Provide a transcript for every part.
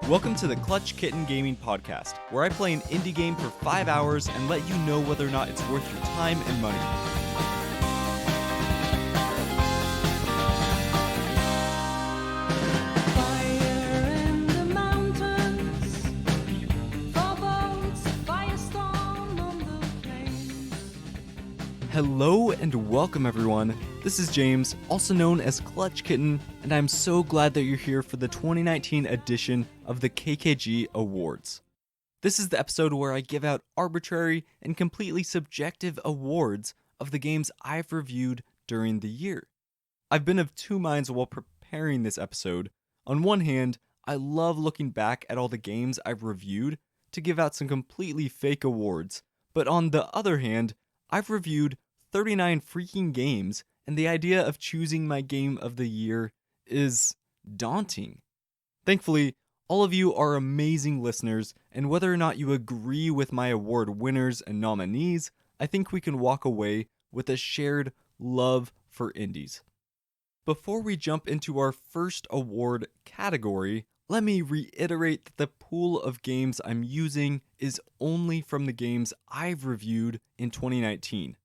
Welcome to the Clutch Kitten Gaming Podcast, where I play an indie game for 5 hours and let you know whether or not it's worth your time and money. Hello and welcome everyone. This is James, also known as Clutch Kitten, and I'm so glad that you're here for the 2019 edition of the KKG Awards. This is the episode where I give out arbitrary and completely subjective awards of the games I've reviewed during the year. I've been of two minds while preparing this episode. On one hand, I love looking back at all the games I've reviewed to give out some completely fake awards, but on the other hand, I've reviewed 39 freaking games, and the idea of choosing my game of the year is daunting. Thankfully, all of you are amazing listeners, and whether or not you agree with my award winners and nominees, I think we can walk away with a shared love for indies. Before we jump into our first award category, let me reiterate that the pool of games I'm using is only from the games I've reviewed in 2019.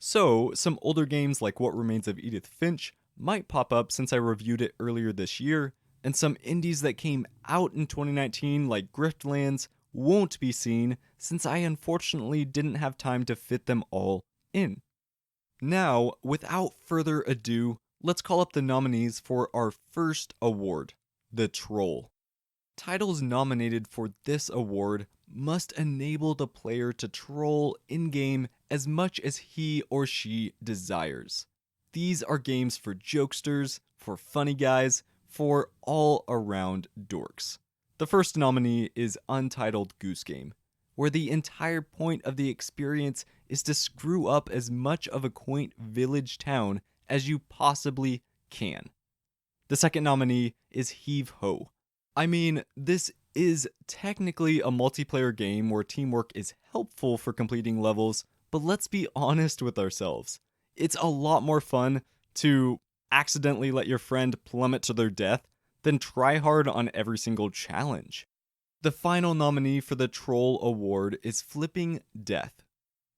So, some older games like What Remains of Edith Finch might pop up since I reviewed it earlier this year, and some indies that came out in 2019 like Griftlands won't be seen since I unfortunately didn't have time to fit them all in. Now, without further ado, let's call up the nominees for our first award, The Troll. Titles nominated for this award must enable the player to troll in-game as much as he or she desires. These are games for jokesters, for funny guys, for all-around dorks. The first nominee is Untitled Goose Game, where the entire point of the experience is to screw up as much of a quaint village town as you possibly can. The second nominee is Heave Ho. I mean, this is technically a multiplayer game where teamwork is helpful for completing levels, but let's be honest with ourselves. It's a lot more fun to accidentally let your friend plummet to their death than try hard on every single challenge. The final nominee for the Troll Award is Flipping Death.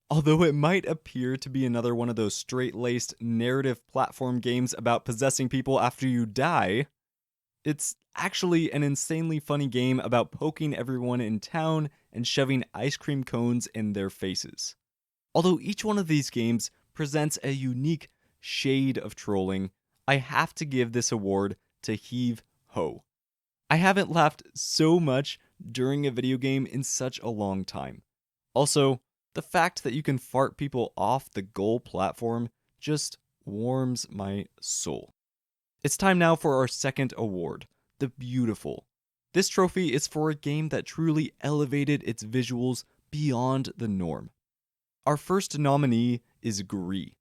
Although it might appear to be another one of those straight-laced narrative platform games about possessing people after you die, it's actually an insanely funny game about poking everyone in town and shoving ice cream cones in their faces. Although each one of these games presents a unique shade of trolling, I have to give this award to Heave Ho. I haven't laughed so much during a video game in such a long time. Also, the fact that you can fart people off the goal platform just warms my soul. It's time now for our second award, The Beautiful. This trophy is for a game that truly elevated its visuals beyond the norm. Our first nominee is Gree.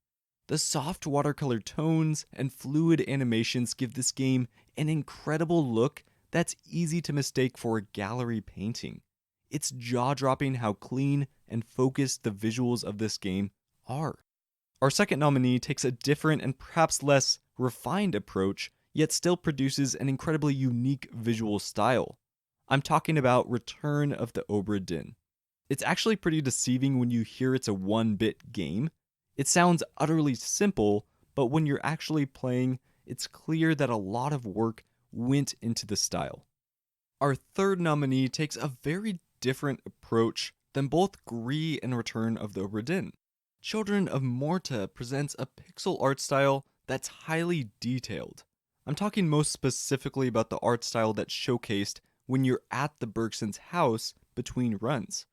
The soft watercolor tones and fluid animations give this game an incredible look that's easy to mistake for a gallery painting. It's jaw-dropping how clean and focused the visuals of this game are. Our second nominee takes a different and perhaps less refined approach, yet still produces an incredibly unique visual style. I'm talking about Return of the Obra Dinn. It's actually pretty deceiving when you hear it's a 1-bit game. It sounds utterly simple, but when you're actually playing, it's clear that a lot of work went into the style. Our third nominee takes a very different approach than both Gree and Return of the Obra Dinn. Children of Morta presents a pixel art style that's highly detailed. I'm talking most specifically about the art style that's showcased when you're at the Bergsons' house between runs.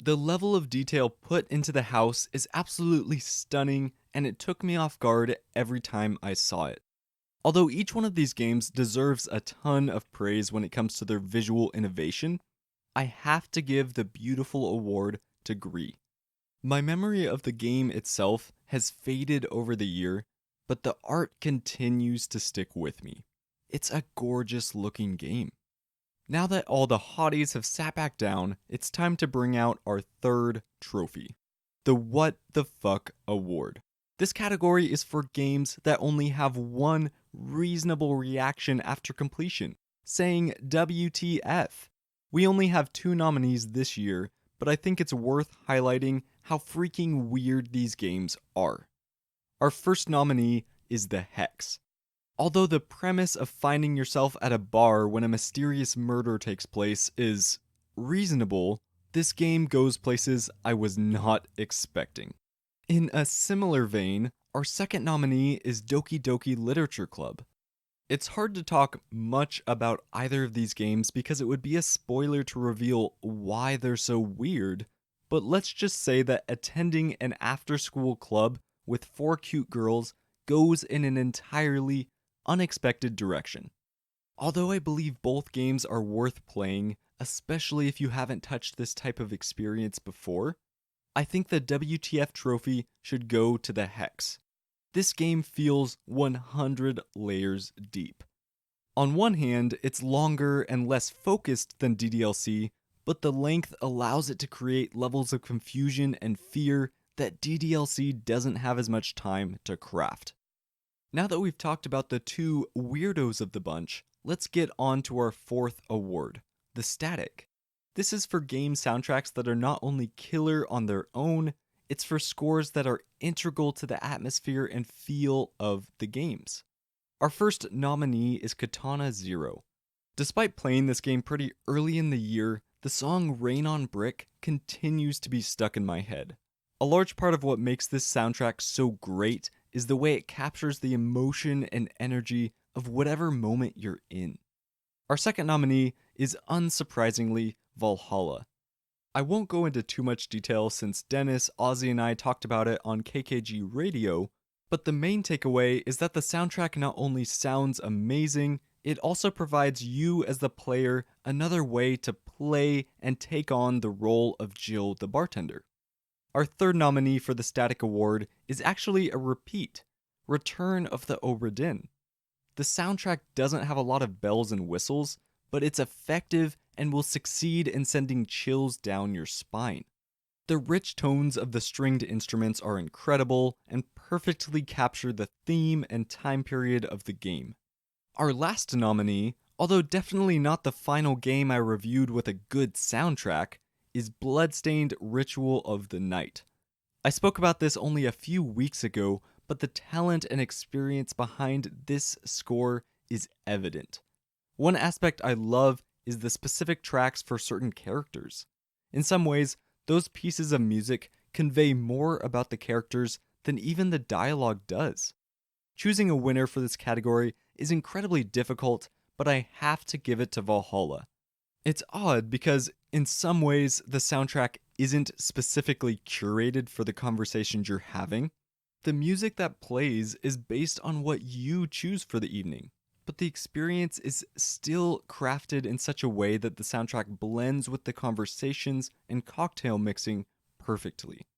The level of detail put into the house is absolutely stunning, and it took me off guard every time I saw it. Although each one of these games deserves a ton of praise when it comes to their visual innovation, I have to give the Beautiful award to Gree. My memory of the game itself has faded over the year, but the art continues to stick with me. It's a gorgeous looking game. Now that all the hotties have sat back down, it's time to bring out our third trophy, the What the Fuck Award. This category is for games that only have one reasonable reaction after completion, saying WTF. We only have 2 nominees this year, but I think it's worth highlighting how freaking weird these games are. Our first nominee is The Hex. Although the premise of finding yourself at a bar when a mysterious murder takes place is reasonable, this game goes places I was not expecting. In a similar vein, our second nominee is Doki Doki Literature Club. It's hard to talk much about either of these games because it would be a spoiler to reveal why they're so weird, but let's just say that attending an after-school club with 4 cute girls goes in an entirely unexpected direction. Although I believe both games are worth playing, especially if you haven't touched this type of experience before, I think the WTF trophy should go to The Hex. This game feels 100 layers deep. On one hand, it's longer and less focused than DDLC, but the length allows it to create levels of confusion and fear that DDLC doesn't have as much time to craft. Now that we've talked about the 2 weirdos of the bunch, let's get on to our fourth award, the Static. This is for game soundtracks that are not only killer on their own, it's for scores that are integral to the atmosphere and feel of the games. Our first nominee is Katana Zero. Despite playing this game pretty early in the year, the song Rain on Brick continues to be stuck in my head. A large part of what makes this soundtrack so great is the way it captures the emotion and energy of whatever moment you're in. Our second nominee is unsurprisingly Valhalla. I won't go into too much detail since Dennis, Ozzy, and I talked about it on KKG Radio, but the main takeaway is that the soundtrack not only sounds amazing, it also provides you as the player another way to play and take on the role of Jill the bartender. Our third nominee for the Static Award is actually a repeat, Return of the Obra Dinn. The soundtrack doesn't have a lot of bells and whistles, but it's effective and will succeed in sending chills down your spine. The rich tones of the stringed instruments are incredible and perfectly capture the theme and time period of the game. Our last nominee, although definitely not the final game I reviewed with a good soundtrack, is Bloodstained Ritual of the Night. I spoke about this only a few weeks ago, but the talent and experience behind this score is evident. One aspect I love is the specific tracks for certain characters. In some ways, those pieces of music convey more about the characters than even the dialogue does. Choosing a winner for this category is incredibly difficult, but I have to give it to Valhalla. It's odd because, in some ways, the soundtrack isn't specifically curated for the conversations you're having. The music that plays is based on what you choose for the evening, but the experience is still crafted in such a way that the soundtrack blends with the conversations and cocktail mixing perfectly.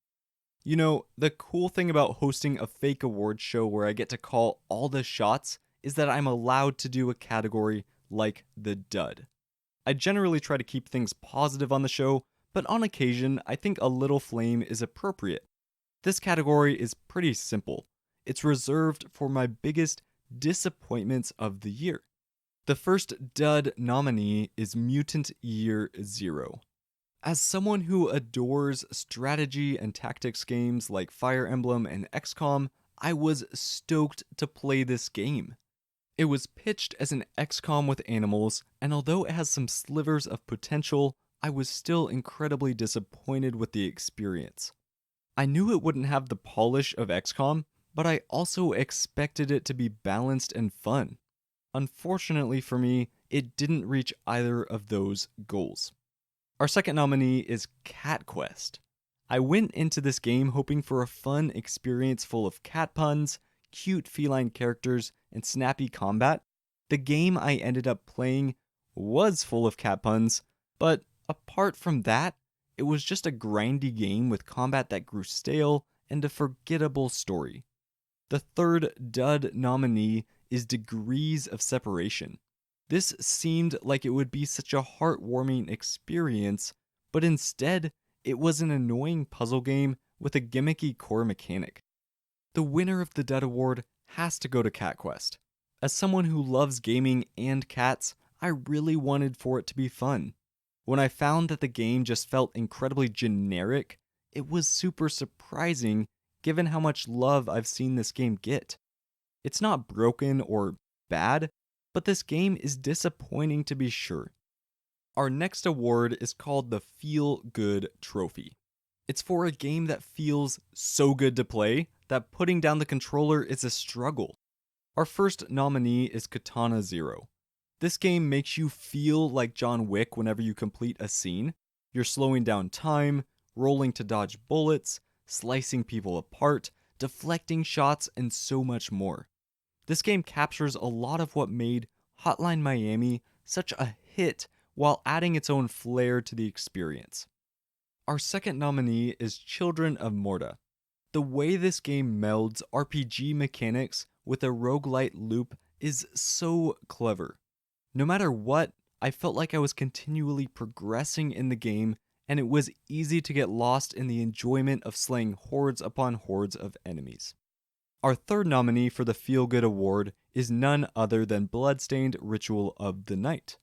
You know, the cool thing about hosting a fake awards show where I get to call all the shots is that I'm allowed to do a category like the dud. I generally try to keep things positive on the show, but on occasion, I think a little flame is appropriate. This category is pretty simple. It's reserved for my biggest disappointments of the year. The first dud nominee is Mutant Year Zero. As someone who adores strategy and tactics games like Fire Emblem and XCOM, I was stoked to play this game. It was pitched as an XCOM with animals, and although it has some slivers of potential, I was still incredibly disappointed with the experience. I knew it wouldn't have the polish of XCOM, but I also expected it to be balanced and fun. Unfortunately for me, it didn't reach either of those goals. Our second nominee is Cat Quest. I went into this game hoping for a fun experience full of cat puns, cute feline characters, and snappy combat. The game I ended up playing was full of cat puns, but apart from that, it was just a grindy game with combat that grew stale and a forgettable story. The third dud nominee is Degrees of Separation. This seemed like it would be such a heartwarming experience, but instead, it was an annoying puzzle game with a gimmicky core mechanic. The winner of the Dud Award has to go to Cat Quest. As someone who loves gaming and cats, I really wanted for it to be fun. When I found that the game just felt incredibly generic, it was super surprising given how much love I've seen this game get. It's not broken or bad, but this game is disappointing to be sure. Our next award is called the Feel Good Trophy. It's for a game that feels so good to play that putting down the controller is a struggle. Our first nominee is Katana Zero. This game makes you feel like John Wick whenever you complete a scene. You're slowing down time, rolling to dodge bullets, slicing people apart, deflecting shots, and so much more. This game captures a lot of what made Hotline Miami such a hit while adding its own flair to the experience. Our second nominee is Children of Morta. The way this game melds RPG mechanics with a roguelite loop is so clever. No matter what, I felt like I was continually progressing in the game, and it was easy to get lost in the enjoyment of slaying hordes upon hordes of enemies. Our third nominee for the Feel Good Award is none other than Bloodstained Ritual of the Night.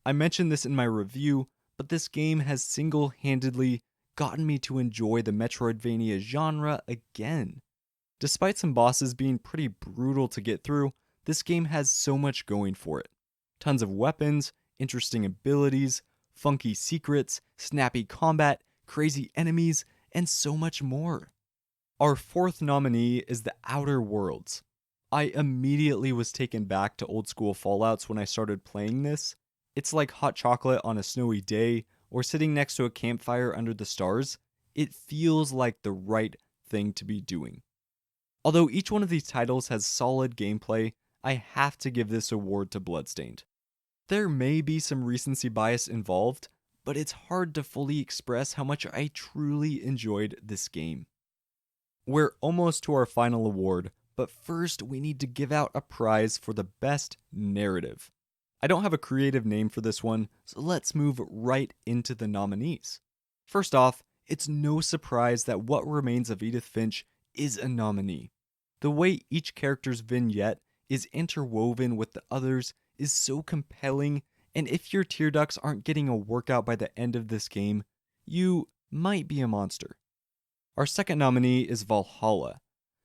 I mentioned this in my review, but this game has single-handedly gotten me to enjoy the Metroidvania genre again. Despite some bosses being pretty brutal to get through, this game has so much going for it. Tons of weapons, interesting abilities, funky secrets, snappy combat, crazy enemies, and so much more. Our fourth nominee is The Outer Worlds. I immediately was taken back to old school Fallouts when I started playing this. It's like hot chocolate on a snowy day, or sitting next to a campfire under the stars. It feels like the right thing to be doing. Although each one of these titles has solid gameplay, I have to give this award to Bloodstained. There may be some recency bias involved, but it's hard to fully express how much I truly enjoyed this game. We're almost to our final award, but first we need to give out a prize for the best narrative. I don't have a creative name for this one, so let's move right into the nominees. First off, it's no surprise that What Remains of Edith Finch is a nominee. The way each character's vignette is interwoven with the others is so compelling, and if your tear ducts aren't getting a workout by the end of this game, you might be a monster. Our second nominee is Valhalla.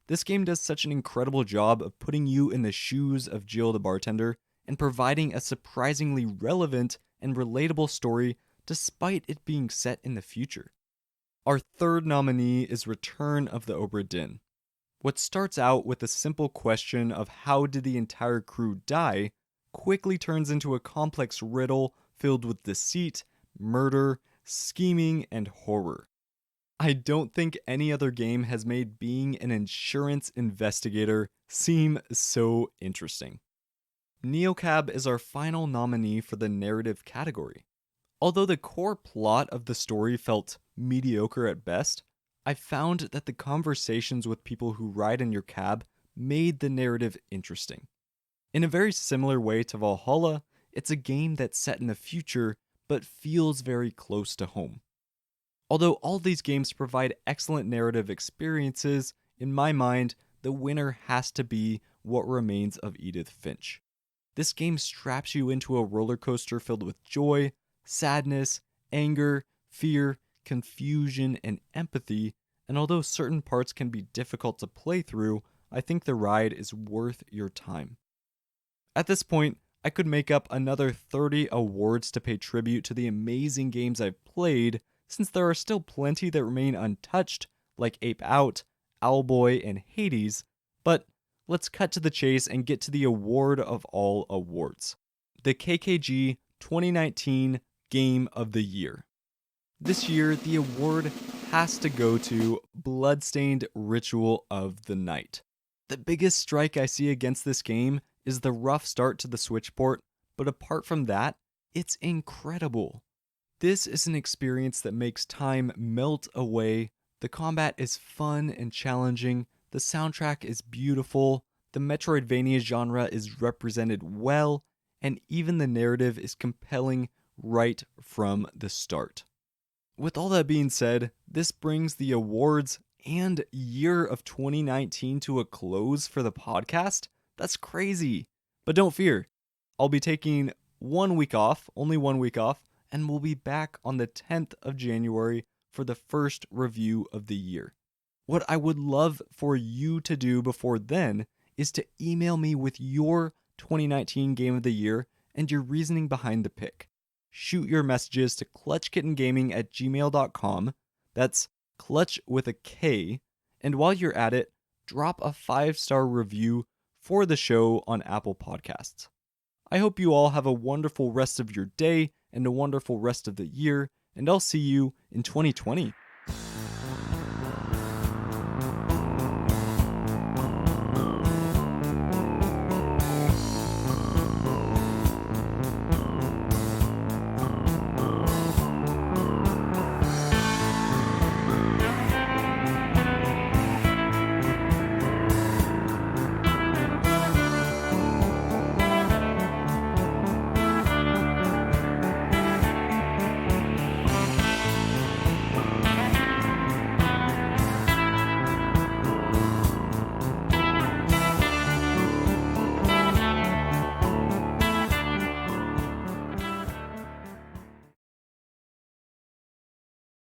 This game does such an incredible job of putting you in the shoes of Jill the bartender and providing a surprisingly relevant and relatable story despite it being set in the future. Our third nominee is Return of the Obra Dinn. What starts out with a simple question of how did the entire crew die quickly turns into a complex riddle filled with deceit, murder, scheming, and horror. I don't think any other game has made being an insurance investigator seem so interesting. Neocab is our final nominee for the narrative category. Although the core plot of the story felt mediocre at best, I found that the conversations with people who ride in your cab made the narrative interesting. In a very similar way to Valhalla, it's a game that's set in the future but feels very close to home. Although all these games provide excellent narrative experiences, in my mind, the winner has to be What Remains of Edith Finch. This game straps you into a roller coaster filled with joy, sadness, anger, fear, confusion, and empathy, and although certain parts can be difficult to play through, I think the ride is worth your time. At this point, I could make up another 30 awards to pay tribute to the amazing games I've played, since there are still plenty that remain untouched, like Ape Out, Owlboy, and Hades, but let's cut to the chase and get to the award of all awards. The KKG 2019 Game of the Year. This year, the award has to go to Bloodstained Ritual of the Night. The biggest strike I see against this game is the rough start to the Switch port, but apart from that, it's incredible. This is an experience that makes time melt away. The combat is fun and challenging, the soundtrack is beautiful, the Metroidvania genre is represented well, and even the narrative is compelling right from the start. With all that being said, this brings the awards and year of 2019 to a close for the podcast. That's crazy. But don't fear, I'll be taking 1 week off, only 1 week off, and we'll be back on the 10th of January for the first review of the year. What I would love for you to do before then is to email me with your 2019 Game of the Year and your reasoning behind the pick. Shoot your messages to klutchkittengaming@gmail.com. That's clutch with a K. And while you're at it, drop a 5-star review for the show on Apple Podcasts. I hope you all have a wonderful rest of your day and a wonderful rest of the year, and I'll see you in 2020.